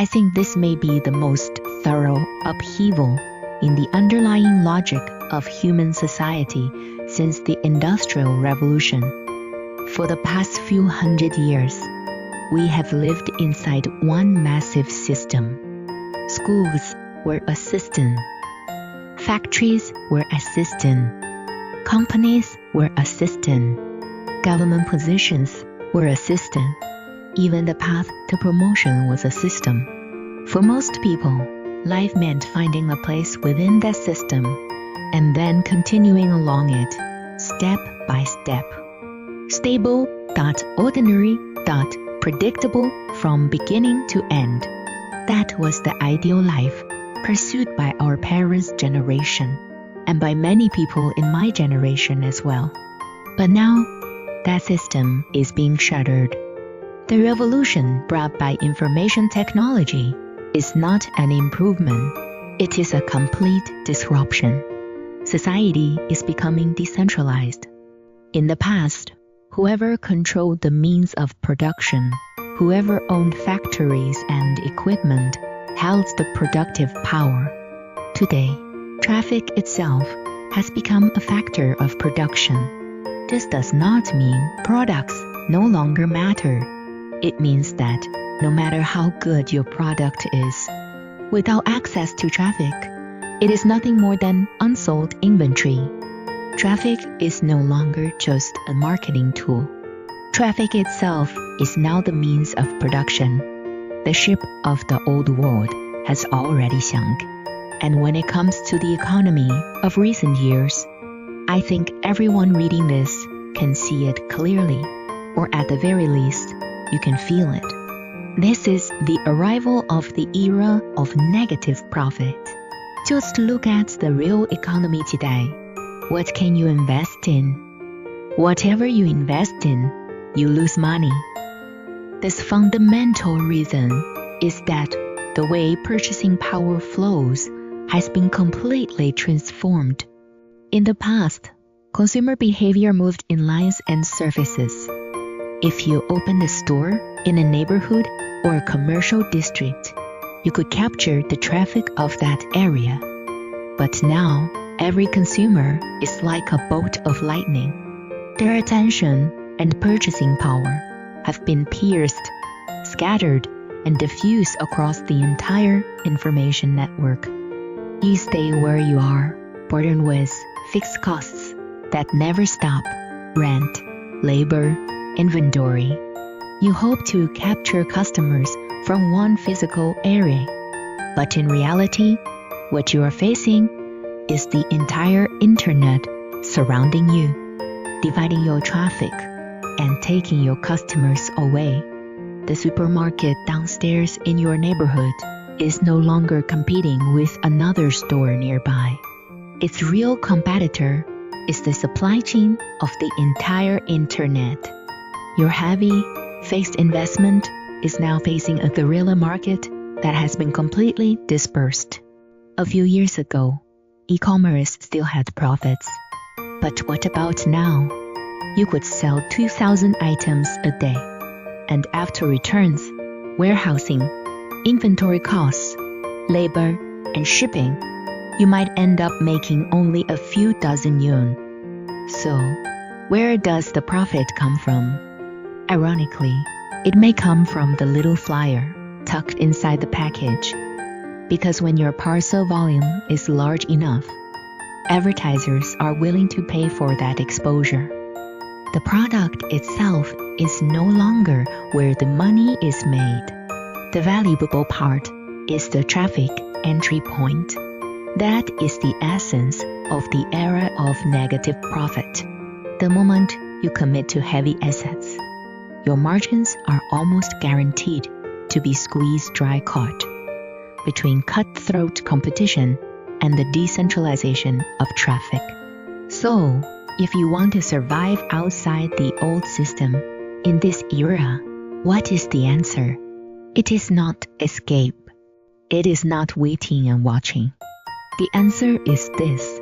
I think this may be the most thorough upheaval in the underlying logic of human society since the Industrial Revolution. For the past few hundred years, we have lived inside one massive system. Schools were a system. Factories were a system. Companies were a system. Government positions were a system. Even the path to promotion was a system. For most people, life meant finding a place within that system and then continuing along it, step by step. Stable, ordinary, predictable from beginning to end. That was the ideal life pursued by our parents' generation and by many people in my generation as well. But now, that system is being shattered. The revolution brought by information technology is not an improvement, it is a complete disruption. Society is becoming decentralized. In the past, whoever controlled the means of production, whoever owned factories and equipment, held the productive power. Today, traffic itself has become a factor of production. This does not mean products no longer matter. It means that no matter how good your product is, without access to traffic, it is nothing more than unsold inventory. Traffic is no longer just a marketing tool. Traffic itself is now the means of production. The ship of the old world has already sunk. And when it comes to the economy of recent years, I think everyone reading this can see it clearly, or at the very least, you can feel it. This is the arrival of the era of negative profit. Just look at the real economy today. What can you invest in? Whatever you invest in, you lose money. This fundamental reason is that the way purchasing power flows has been completely transformed. In the past, consumer behavior moved in lines and surfaces. If you opened a store in a neighborhood or a commercial district, you could capture the traffic of that area. But now, every consumer is like a bolt of lightning. Their attention and purchasing power have been pierced, scattered, and diffused across the entire information network. You stay where you are, burdened with fixed costs that never stop: rent, labor, inventory. You hope to capture customers from one physical area, but in reality, what you are facing is the entire internet surrounding you, dividing your traffic and taking your customers away. The supermarket downstairs in your neighborhood is no longer competing with another store nearby. Its real competitor is the supply chain of the entire internet. Your heavy, fixed investment is now facing a guerrilla market that has been completely dispersed. A few years ago, e-commerce still had profits. But what about now? You could sell 2,000 items a day. And after returns, warehousing, inventory costs, labor, and shipping, you might end up making only a few dozen yuan. So, where does the profit come from? Ironically, it may come from the little flyer tucked inside the package. Because when your parcel volume is large enough, advertisers are willing to pay for that exposure. The product itself is no longer where the money is made. The valuable part is the traffic entry point. That is the essence of the era of negative profit. The moment you commit to heavy assets, your margins are almost guaranteed to be squeezed dry caught between cutthroat competition and the decentralization of traffic. So, if you want to survive outside the old system in this era, what is the answer? It is not escape. It is not waiting and watching. The answer is this: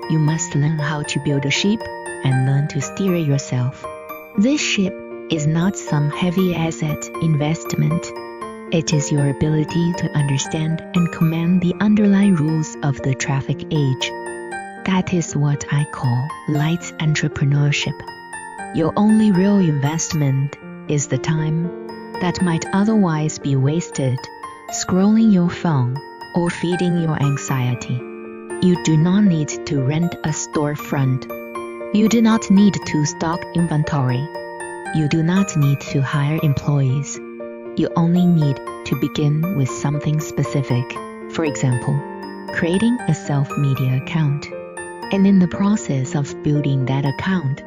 you must learn how to build a ship and learn to steer it yourself. This ship is not some heavy asset investment. It is your ability to understand and command the underlying rules of the traffic age. That is what I call light entrepreneurship. Your only real investment is the time that might otherwise be wasted scrolling your phone or feeding your anxiety. You do not need to rent a storefront. You do not need to stock inventory. You do not need to hire employees. You only need to begin with something specific. For example, creating a self-media account. And in the process of building that account,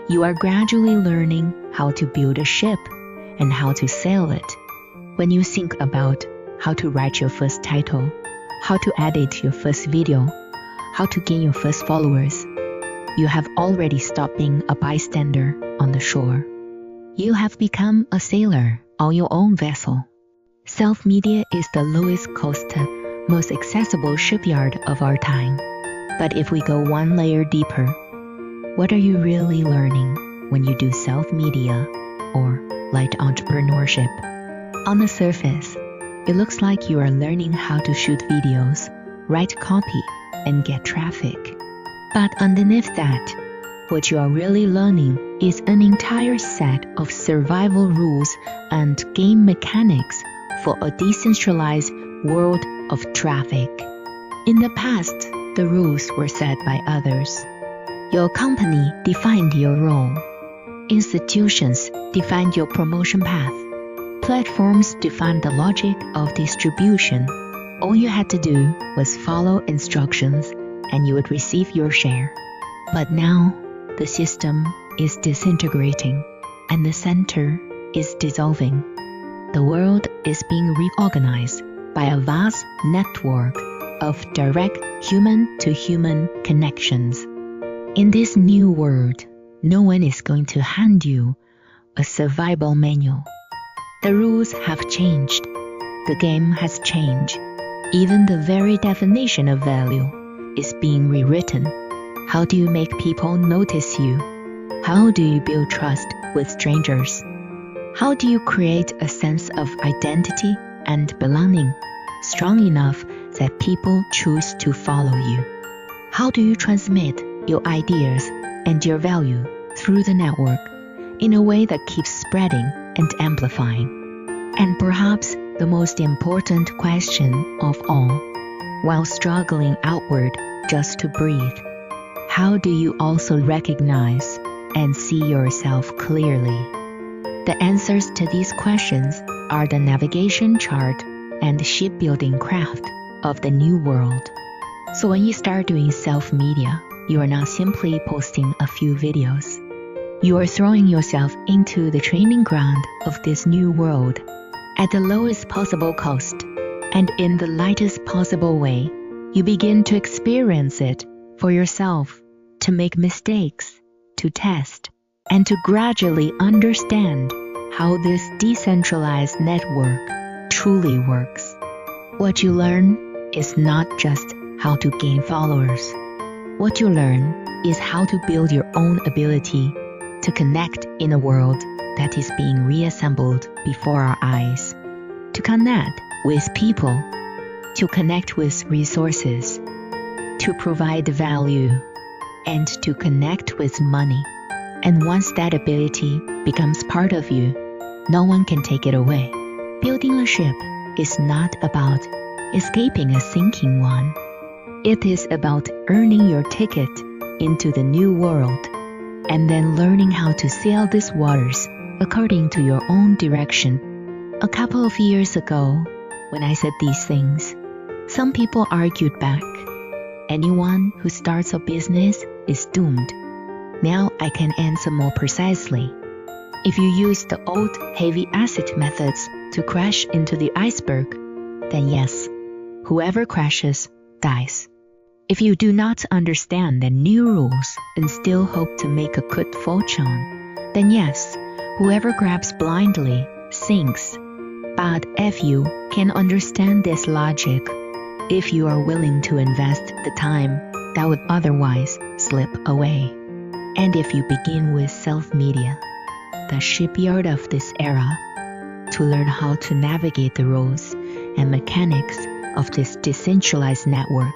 you are gradually learning how to build a ship and how to sail it. When you think about how to write your first title, how to edit your first video, how to gain your first followers, you have already stopped being a bystander on the shore. You have become a sailor on your own vessel. Self-media is the lowest cost, most accessible shipyard of our time. But if we go one layer deeper, what are you really learning when you do self-media or light entrepreneurship? On the surface, it looks like you are learning how to shoot videos, write copy, and get traffic. But underneath that, what you are really learning is an entire set of survival rules and game mechanics for a decentralized world of traffic. In the past, the rules were set by others. Your company defined your role. Institutions defined your promotion path. Platforms defined the logic of distribution. All you had to do was follow instructions and you would receive your share. But now, the system is disintegrating and the center is dissolving. The world is being reorganized by a vast network of direct human-to-human connections. In this new world, no one is going to hand you a survival manual. The rules have changed. The game has changed. Even the very definition of value is being rewritten. How do you make people notice you? How do you build trust with strangers? How do you create a sense of identity and belonging strong enough that people choose to follow you? How do you transmit your ideas and your value through the network in a way that keeps spreading and amplifying? And perhaps the most important question of all, while struggling outward just to breathe, how do you also recognize and see yourself clearly? The answers to these questions are the navigation chart and shipbuilding craft of the new world. So when you start doing self-media, you are not simply posting a few videos. You are throwing yourself into the training ground of this new world at the lowest possible cost, and in the lightest possible way. You begin to experience it for yourself, to make mistakes, to test, and to gradually understand how this decentralized network truly works. What you learn is not just how to gain followers. What you learn is how to build your own ability to connect in a world that is being reassembled before our eyes. To connect with people, to connect with resources, to provide value, and to connect with money. And once that ability becomes part of you, no one can take it away. Building a ship is not about escaping a sinking one. It is about earning your ticket into the new world and then learning how to sail these waters according to your own direction. A couple of years ago, when I said these things, some people argued back. Anyone who starts a business is doomed. Now I can answer more precisely. If you use the old heavy acid methods to crash into the iceberg, then yes, whoever crashes dies. If you do not understand the new rules and still hope to make a good fortune, then yes, whoever grabs blindly sinks. But if you can understand this logic, if you are willing to invest the time that would otherwise slip away, and if you begin with self-media, the shipyard of this era, to learn how to navigate the rules and mechanics of this decentralized network.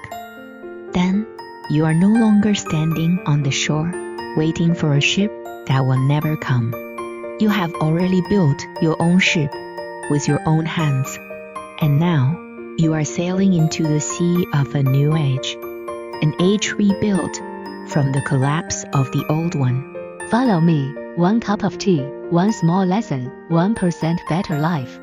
Then, you are no longer standing on the shore, waiting for a ship that will never come. You have already built your own ship with your own hands, and now you are sailing into the sea of a new age, an age rebuilt from the collapse of the old one. Follow me, 1 cup of tea, 1 small lesson, 1% better life.